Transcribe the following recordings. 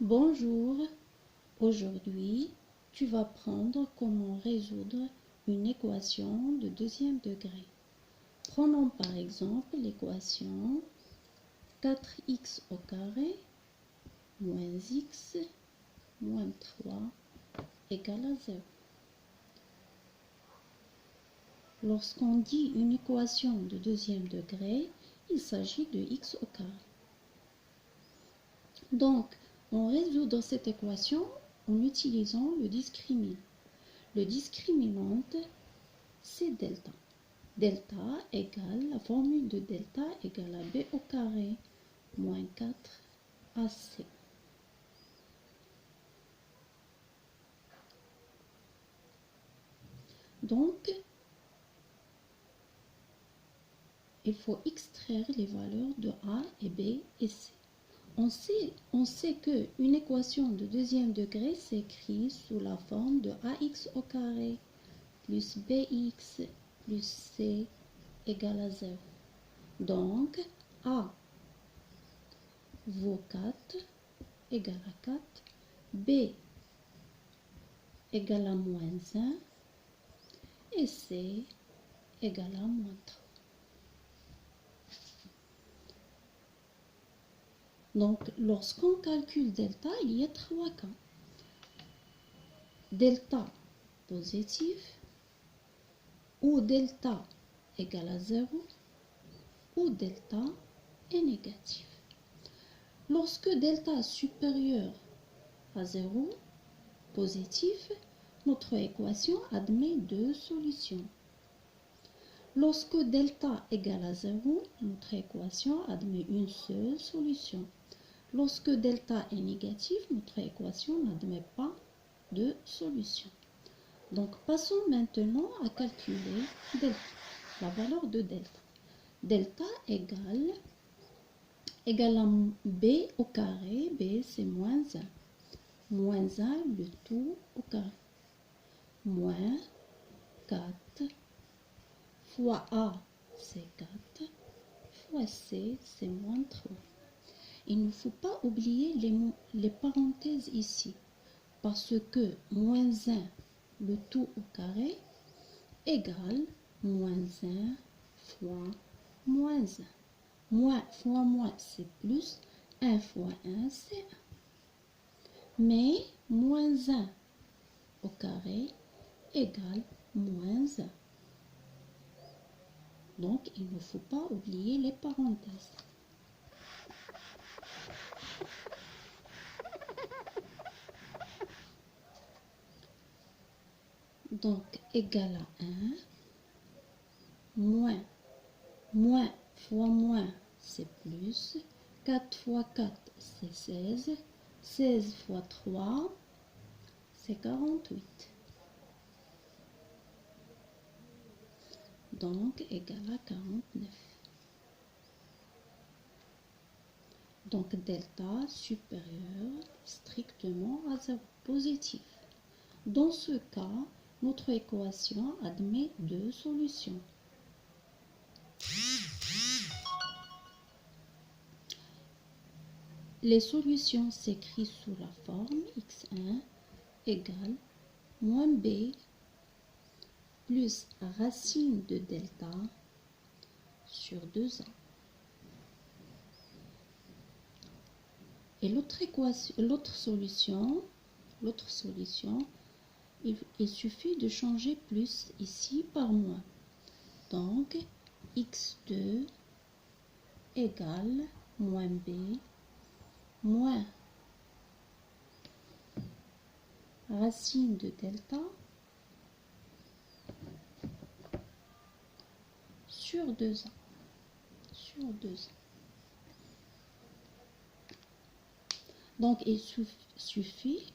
Bonjour, aujourd'hui tu vas apprendre comment résoudre une équation de deuxième degré. Prenons par exemple l'équation 4x au carré moins x moins 3 égale à 0. Lorsqu'on dit une équation de deuxième degré, il s'agit de x au carré. Donc, on résout cette équation en utilisant le discriminant. Le discriminant, c'est delta. Delta égale, la formule de delta égale à b au carré moins 4ac. Donc, il faut extraire les valeurs de a et b et c. On sait qu'une équation de deuxième degré s'écrit sous la forme de ax au carré plus bx plus c égale à 0. Donc, a vaut 4 égale à 4, b égale à moins 1 et c égale à moins 3. Donc, lorsqu'on calcule delta, il y a trois cas. Delta positif, ou delta égale à 0, ou delta est négatif. Lorsque delta est supérieur à 0, positif, notre équation admet deux solutions. Lorsque delta égale à 0, notre équation admet une seule solution. Lorsque delta est négatif, notre équation n'admet pas de solution. Donc, passons maintenant à calculer delta, la valeur de delta. Delta égale à b au carré, b c'est moins 1. Moins 1, le tout au carré. Moins 4 fois a, c'est 4, fois c, c'est moins 3. Il ne faut pas oublier les parenthèses ici, parce que moins 1, le tout au carré, égale moins 1 fois moins 1. Moins fois moins, c'est plus. 1 fois 1, c'est 1. Mais moins 1 au carré égale moins 1. Donc, il ne faut pas oublier les parenthèses. Donc, égal à 1, moins fois moins, c'est plus. 4 fois 4, c'est 16. 16 fois 3, c'est 48. Donc, égal à 49. Donc, delta supérieur strictement à 0, positif. Dans ce cas, notre équation admet deux solutions. Les solutions s'écrivent sous la forme x1 égale moins b plus racine de delta sur 2a. Et l'autre solution, il suffit de changer plus ici par moins. Donc, x2 égale moins b moins racine de delta sur 2a. Donc, il suffit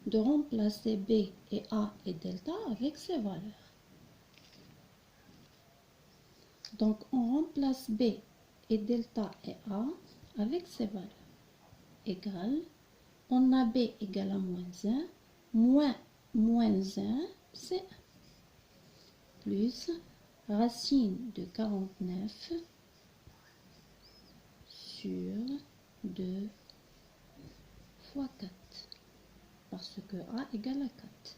de remplacer b et a et delta avec ces valeurs. Donc, on remplace b et delta et a avec ces valeurs. Égal, on a b égale à moins 1, moins 1, c'est 1. Plus racine de 49 sur 2 fois 4, parce que A égale à 4.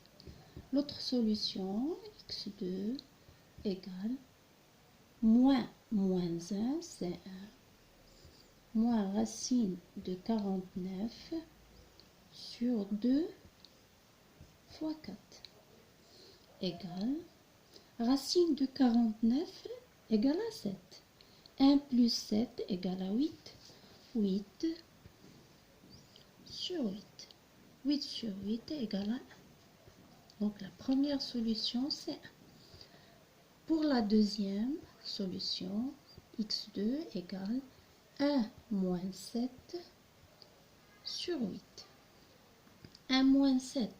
L'autre solution, x2 égale moins 1, c'est 1, moins racine de 49 sur 2 fois 4, égale racine de 49 égale à 7. 1 plus 7 égale à 8. 8 sur 8. 8 sur 8 égale à 1. Donc la première solution, c'est 1. Pour la deuxième solution, x2 égale 1 moins 7 sur 8. 1 moins 7,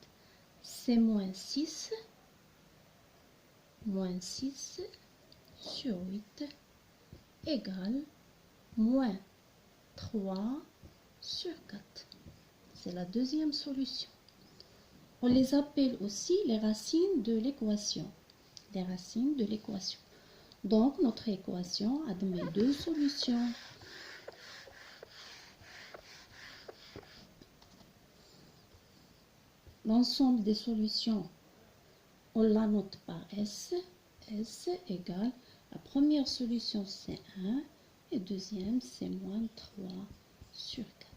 c'est moins 6. Moins 6 sur 8 égale moins 3 sur 4. C'est la deuxième solution. On les appelle aussi les racines de l'équation. Les racines de l'équation. Donc, notre équation admet deux solutions. L'ensemble des solutions, on la note par S. S égale, la première solution c'est 1 et deuxième c'est moins 3 sur 4.